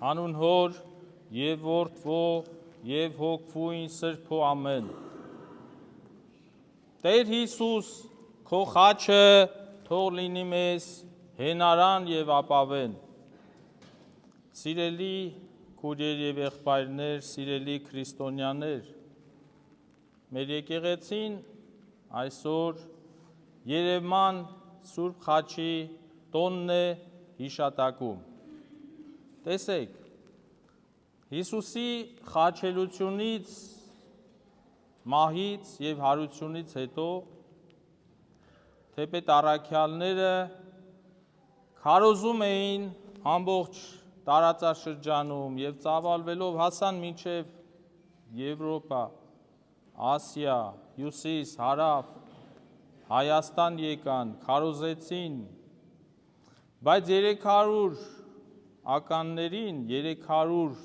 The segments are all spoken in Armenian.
Հանուն Հոր և Որդվո և Հոգվույն Սրբո ամեն։ Տեր Հիսուս, քո խաչը թող լինի մեզ հենարան և ապավեն։ Սիրելի քույրեր և եղբայրներ, սիրելի քրիստոնյաներ, մեր եկեղեցին այսօր Երևան Սուրբ Խաչի տոնն է հիշատակում։ Տեսեք, Հիսուսի խաչելությունից, մահից և հարությունից հետո թեպետ առաքյալները քարոզում էին ամբողջ տարածաշրջանում և ծավալվելով հասան մինչև Եվրոպա, Ասիա, Հյուսիս, Հարավ, Հայաստան եկան, քարոզեցին, բայց 300 ականներին, 300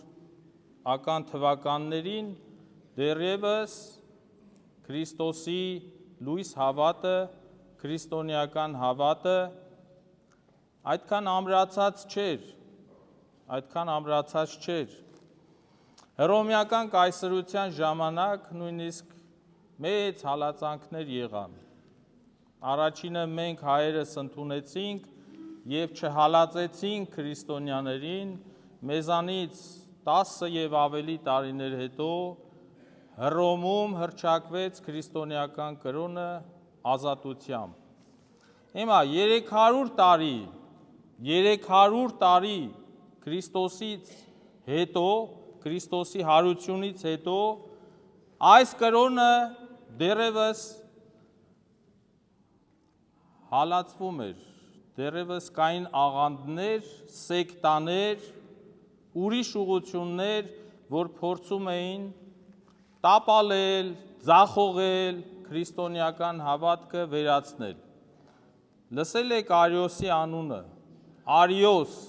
ական թվականներին դեռևս Քրիստոսի լույս հավատը, քրիստոնեական հավատը այդքան ամրացած չէր։ Հռոմեական կայսրության ժամանակ նույնիսկ մեծ հալածանքներ եղան։ Առաջինը մենք հայերս ընդունեցինք և չհալածեցինք քրիստոնյաներին, մեզանից 10 և ավելի տարիներ հետո Հռոմում հռչակվեց քրիստոնեական կրոնը ազատությամբ։ Հիմա 300 տարի Քրիստոսից հետո, Քրիստոսի հարությունից հետո այս կրոնը դեռևս հալածվում էր, դեռևս կային աղանդներ, սեկտաներ, ուրիշ ուղղություններ, որ փորձում էին տապալել, ձախողել քրիստոնեական հավատքը վերացնել։ Լսել եք Արիոսի անունը, Արիոս,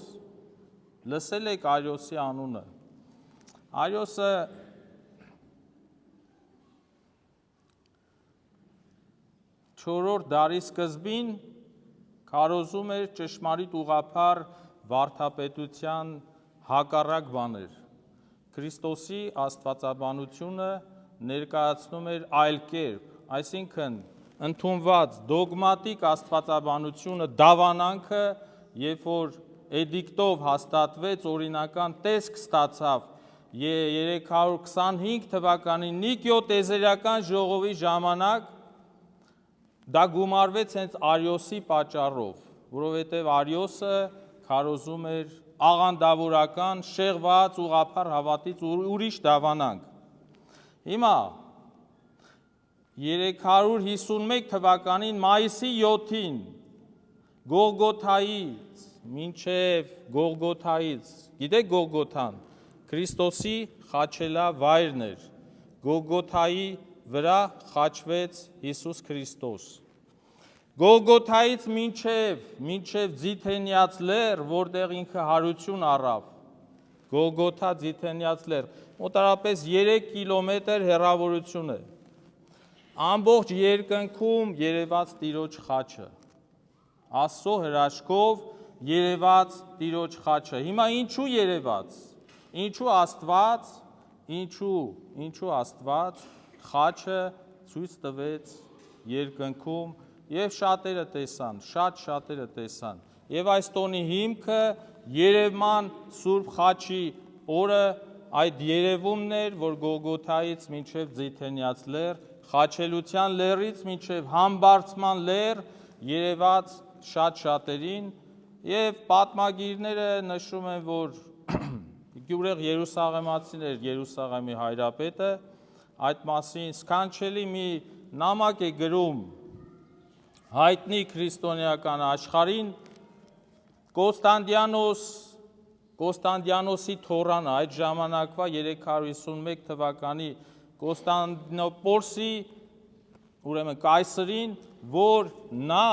լսել եք Արիոսի անունը։ Արիոսը չորրորդ դարի սկզբին քարոզում էր ճշմարիտ ուղղափառ վարդապետության հակառակ բաներ։ Քրիստոսի աստվածաբանությունը ներկայացնում էր այլ կերպ, այսինքն ընդունված դոգմատիկ աստվածաբանությունը, դավանանքը, երբ որ էդիկտով հաստատվեց, օրինական տեսք ստացավ 325 թվականի Նիկիո տիեզերական ժողովի ժամանակ, դա գումարվեց հենց Արիոսի պատճառով, որովհետև Արիոսը քարոզում էր աղանդավորական, շեղված, ուղղափառ հավատից ուրիշ դավանանք։ Հիմա 351 թվականին մայիսի 7-ին Գողգոթայից մինչև Գողգոթայից, գիտեք Գողգոթան, Քրիստոսի խաչելա վայրն էր, Գողգոթայի վրա խաչվեց Հիսուս Քրիստոս։ Գողգոթայից մինչև Ձիթենյաց լեռ, որտեղ ինքը հարություն առավ, Գողգոթա Ձիթենյաց լեռ, մոտարապես 3 կիլոմետր հեռավորություն է։ Ամբողջ երկնքում երևաց Տիրոջ խաչը, Աստծո հրաշքով երևաց Տիրոջ խաչը։ Հիմա ինչու երևաց, ինչու Աստված խաչը ցույց տվեց երկնքում և շատերը տեսան։ Եվ այս տոնի հիմքը Երևան Սուրբ Խաչի օրը այդ երևումն էր, որ Գողգոթայից մինչև Ձիթենյաց լեռ, խաչելության լեռից մինչև Համբարձման լեռ երևաց շատերին, և պատմագիրները նշում են, որ գյուղեղ երուսաղեմացիներ, Երուսաղեմի հայրապետը այդ մասին սքանչելի մի նամակ է գրում հայտնի քրիստոնեական աշխարհին, Կոստանդիանոսի թոռանը, այդ ժամանակվա 351 թվականի Կոստանդնոպոլսի ուրեմն կայսրին, որ նա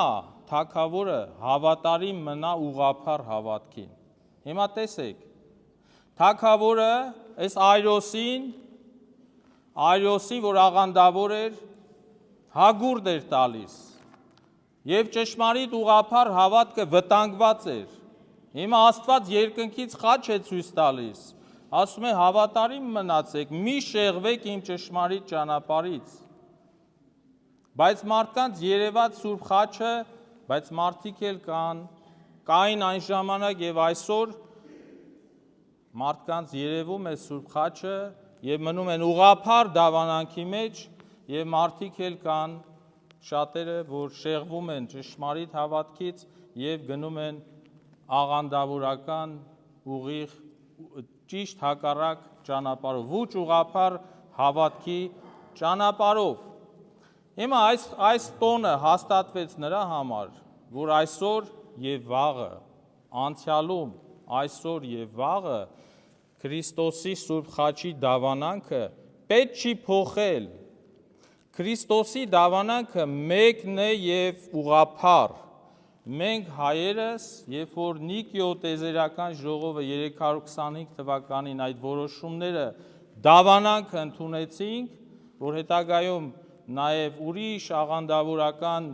թագավորը հավատարիմ մնա ուղղափառ հավատքին։ Հիմա տեսեք, թագավորը այս Արիոսին, որ աղանդավոր էր, հագուրդ էր տալիս, և ճշմարիտ ուղղափառ հավատքը վտանգված էր, Հիմա Աստված երկնքից խաչ է ցույց տալիս։ Ասում է հավատարիմ մնացեք, մի շեղվեք իմ ճշմարիտ ճանապարհից։ Բայց մարդկանց երևաց Սուրբ խաչը, բայց մարդիկ էլ կային այն ժամանակ եւ այսօր մարդկանց երևում է Սուրբ խաչը եւ մնում են ուղղափառ դավանանքի մեջ եւ մարդիկ էլ կան շատերը, որ շեղվում են ճշմարիտ հավատքից եւ գնում են աղանդավորական ուղիղ ճիշտ հակառակ ճանապարհով, ոչ ուղղափառ հավատքի ճանապարհով։ Հիմա այս տոնը հաստատվեց նրա համար, որ այսօր եւ վաղը, անցյալում, այսօր եւ վաղը Քրիստոսի Սուրբ խաչի դավանանքը պետք չի փոխել։ Քրիստոսի դավանանքը մեկն է եւ ուղղափառ։ Մենք հայերս, երբ որ Նիկիո տեզերական ժողովը 325 թվականին այդ որոշումները դավանանքը ընդունեցինք, որ հետագայում նաև ուրիշ աղանդավորական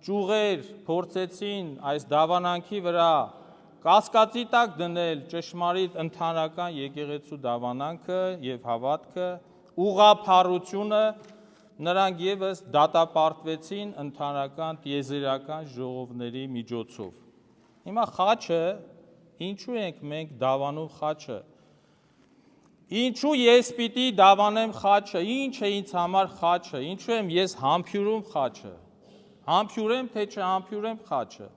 ճյուղեր փորձեցին այս դավանանքի վրա կասկածի տակ դնել ճշմարիտ ընդհանրական եկեղեցու դավանանքը եւ հավատքը, ուղղափառությունը, նրանք եւս դատապարտվեցին ընդհանրական տիեզերական ժողովների միջոցով։ Հիմա խաչը, ինչու ենք մենք դավանում խաչը։ Ինչու ես պիտի դավանեմ խաչը, ինչ է ինձ համար խաչը, ինչու եմ ես համբյուրում խաչը, համբյուրեմ թե չհամբյուրեմ խաչը։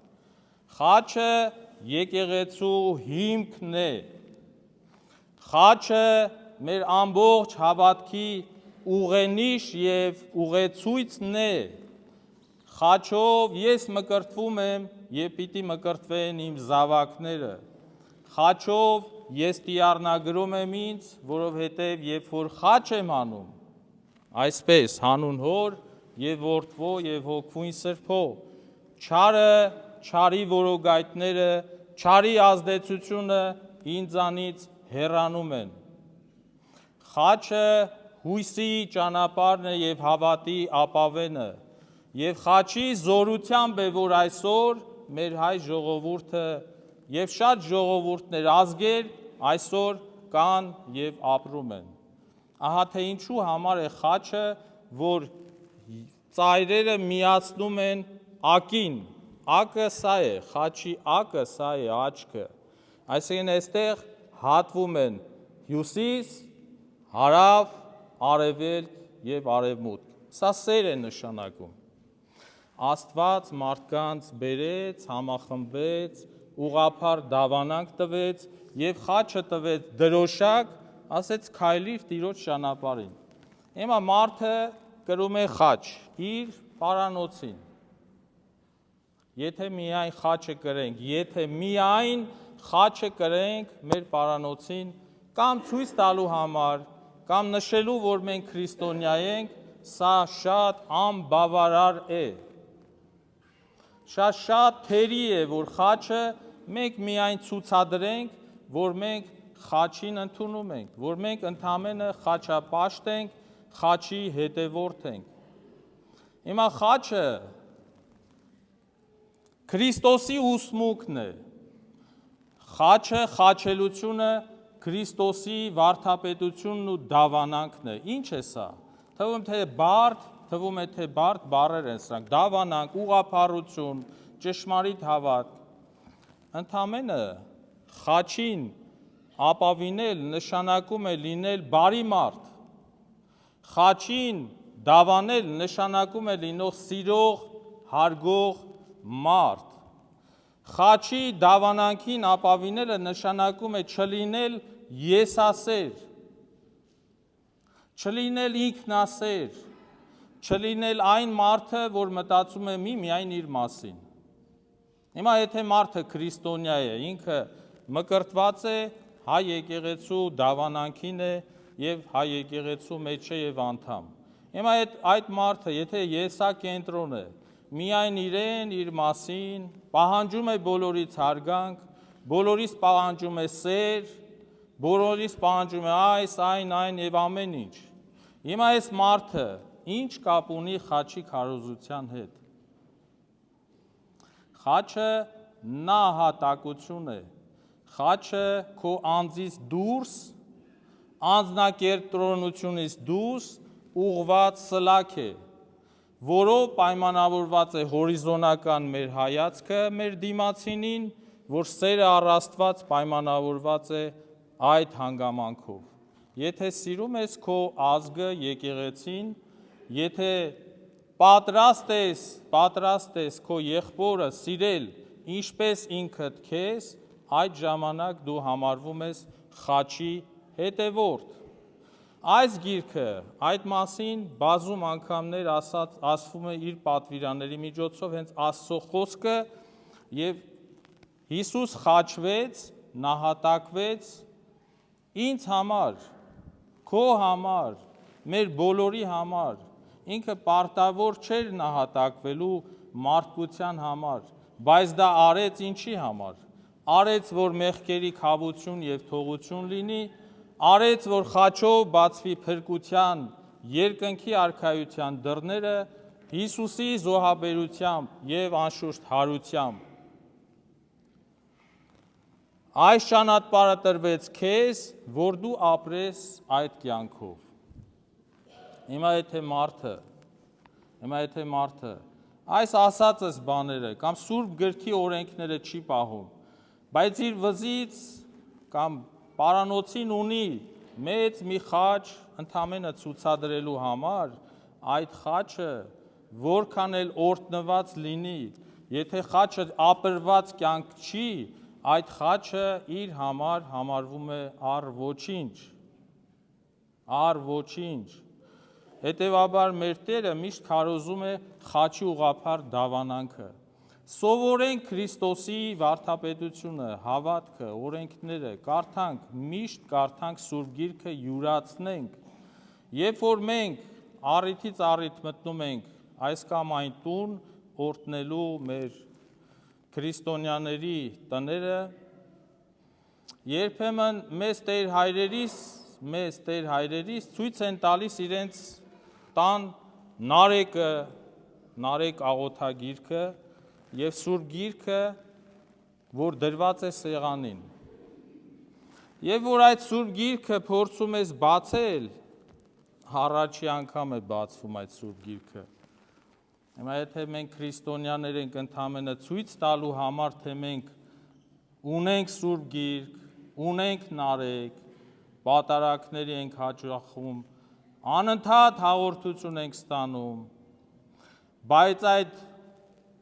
Խաչը եկեղեցու հիմքն է։ Խաչը մեր ամբողջ հավատքի ուղենիշ եւ ուղեցույցն է։ Խաչով ես մկրտվում եմ եւ պիտի մկրտվեն իմ զավակները։ Խաչով ես տիառնագրում եմ ինձ, որովհետեւ երբ որ խաչ եմ անում, այսպես հանուն Հոր եւ Որդվո եւ Հոգվույն Սրբո, չարը, չարի որոգայթները, չարի ազդեցությունը ինձանից հեռանում են։ Խաչը հույսի ճանապարհն է եւ հավատի ապավենը, եւ խաչի զորությամբ է, որ այսօր մեր հայ ժողովուրդը եւ շատ ժողովուրդներ, ազգեր այսօր կան եւ ապրում են։ Ահա թե ինչու համար է խաչը, որ ծայրերը միացնում են ակին, ակը սա է, խաչի ակը սա է, աչքը, այսինքն այստեղ հատվում են հյուսիս, հարավ, արևելք եւ արևմուտք, սա սեր է նշանակում։ Աստված մարդկանց բերեց, համախմբեց, ուղղափառ դավանանք տվեց եւ խաչը տվեց դրոշակ, ասեց քայլիր Տիրոջ ճանապարհին։ Հիմա մարդը կրում է խաչ իր պարանոցին։ Եթե միայն խաչը կրենք, եթե միայն խաչը կրենք մեր պարանոցին կամ ցույց տալու համար, կամ նշելու, որ մենք քրիստոնյա ենք, սա շատ անբավարար է։ Շատ թերի է, որ խաչը մենք միայն ցուցադրենք, որ մենք խաչին ընդունում ենք, որ մենք ընդամենը խաչապաշտ ենք, խաչի հետևորդ ենք։ Հիմա խաչը Քրիստոսի ուսմունքն է։ Խաչը, խաչելությունը Քրիստոսի վարդապետությունն ու դավանանքն է։ Ինչ է սա։ Թվում է թե բարդ բառեր են սրանք, դավանանք, ուղղափառություն, ճշմարիտ հավատք։ Ընդամենը խաչին ապավինել նշանակում է լինել բարի մարդ։ Խաչին դավանել նշանակում է լինող սիրող, հարգող մարդ։ Խաչի դավանանքին ապավինելը նշանակում է չլինել եսասեր, չլինել ինքնասեր, չլինել այն մարդը, որ մտածում է միայն իր մասին։ Հիմա եթե մարդը քրիստոնյա է, ինքը մկրտված է, հայ եկեղեցու դավանանքին է եւ հայ եկեղեցու մեջ է եւ անդամ։ Հիմա այդ մարդը, եթե եսակենտրոն է, միայն իրեն, իր մասին, պահանջում է բոլորից հարգանք, բոլորից պահանջում է սեր, բոլորից պահանջում է այն եւ ամեն ինչ։ Հիմա այս մարդը ինչ կապ ունի խաչի քարոզության հետ։ Խաչը նահատակություն է, խաչը քո անձից դուրս, անձնակերպտրոնությունից դուրս ուղված սլաք է, որով պայմանավորված է հորիզոնական մեր հայացքը մեր դիմացինին, որ սերը առ Աստված պայմանավորված է այդ հանգամանքով։ Եթե սիրում ես քո ազգը, եկեղեցին, եթե պատրաստ ես քո եղբորը սիրել ինչպես ինքդ քեզ, այդ ժամանակ դու համարվում ես խաչի հետևորդ։ Այս գիրքը այդ մասին բազում անգամներ ասվում է իր պատվիրանների միջոցով, հենց Աստծո խոսքը, եւ Հիսուս խաչվեց, նահատակվեց ինձ համար, քո համար, մեր բոլորի համար, ինքը պարտավոր չէր նահատակվելու մարդկության համար, բայց դա արեց ինչի համար, արեց, որ մեղքերի քավություն եւ թողություն լինի, արեց, որ խաչով բացվի փրկության, երկնքի արքայության դռները Հիսուսի զոհաբերությամբ եւ անշուշտ հարությամբ։ Այս ճանապարհը տրվեց քեզ, որ դու ապրես այդ կյանքով։ Հիմա եթե մարդը այս ասածս բաները կամ Սուրբ գրքի օրենքները չի պահում, բայց իր վզից կամ պարանոցին ունի մեծ մի խաչ ընդամենը ցուցադրելու համար, այդ խաչը որքան էլ օրհնված լինի, եթե խաչը ապրված կյանք չի, այդ խաչը իր համար համարվում է առ ոչինչ։ Հետևաբար մեր Տերը միշտ քարոզում է խաչի ուղղափառ դավանանքը։ Սովորենք Քրիստոսի վարդապետությունը, հավատքը, օրենքները, միշտ կարդանք Սուրբ Գիրքը, յուրացնենք։ Երբ որ մենք առիթից առիթ մտնում ենք այս կամ այն տուն, օրհնելու մեր քրիստոնյաների տները, երբեմն մեզ Տեր հայրերիս ցույց են տալիս իրենց տան նարեկ աղոթագիրքը եւ Սուրբ Գիրքը, որ դրված է սեղանին։ Եվ որ այդ Սուրբ Գիրքը փորձում ես բացել, առաջի անգամ է բացվում այդ Սուրբ Գիրքը։ Հիմա եթե մենք քրիստոնյաներ ենք ընդամենը ցույց տալու համար, թե մենք ունենք Սուրբ Գիրք, ունենք նարեկ, պատարագների ենք հաճախում, անընդհատ հաղորդություն ենք ստանում, բայց այդ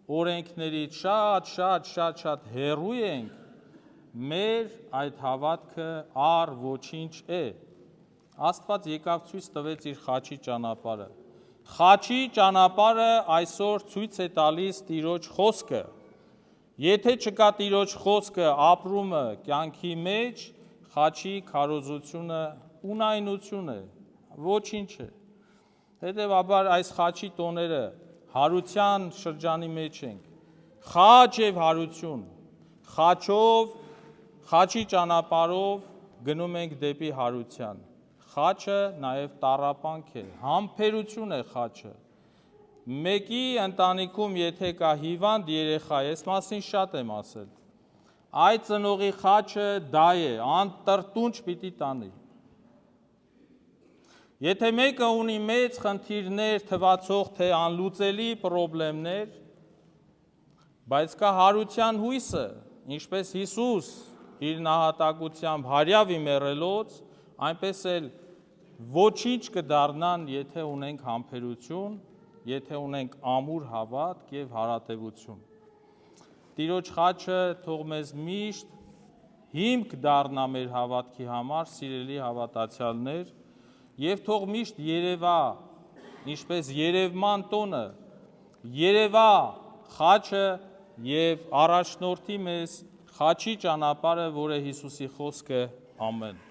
օրենքներից շատ հեռու ենք, մեր այդ հավատքը առ ոչինչ է։ Աստված եկավ ցույց տվեց իր խաչի ճանապարհը։ Խաչի ճանապարհը այսօր ցույց է տալիս Տիրոջ խոսքը։ Եթե չկա Տիրոջ խոսքը, ապրումը կյանքի մեջ, խաչի քարոզությունը ունայնություն է, ոչինչ է։ Հետևաբար այս խաչի տոները հարության շրջանի մեջ ենք, խաչ և հարություն, խաչի ճանապարհով գնում ենք դեպի հարության, խաչը նաև տառապանք է, համբերություն է խաչը, մեկի ընտանիքում եթե կա հիվանդ երեխա, ես մասին շատ եմ ասել, այդ ծնողի խաչը դա է, անտրտունջ պիտի տանի, եթե մեկը ունի մեծ խնդիրներ, թվացող թե անլուծելի պրոբլեմներ, բայց կա հարության հույսը, ինչպես Հիսուս իր նահատակությամբ հարյավի մեռելոց, այնպես էլ ոչինչ կդառնան, եթե ունենք համբերություն, եթե ունենք ամուր հավատք և հարատևություն։ Տիրոջ խաչը թող մեզ միշտ հիմք դառնա մեր հավատքի համար, սիրելի հավատացյալներ, և թող միշտ երևա, ինչպես երևման տոնը, երևա խաչը և առաջնորդի մեզ խաչի ճանապարհը, որ է Հիսուսի խոսքը, ամեն։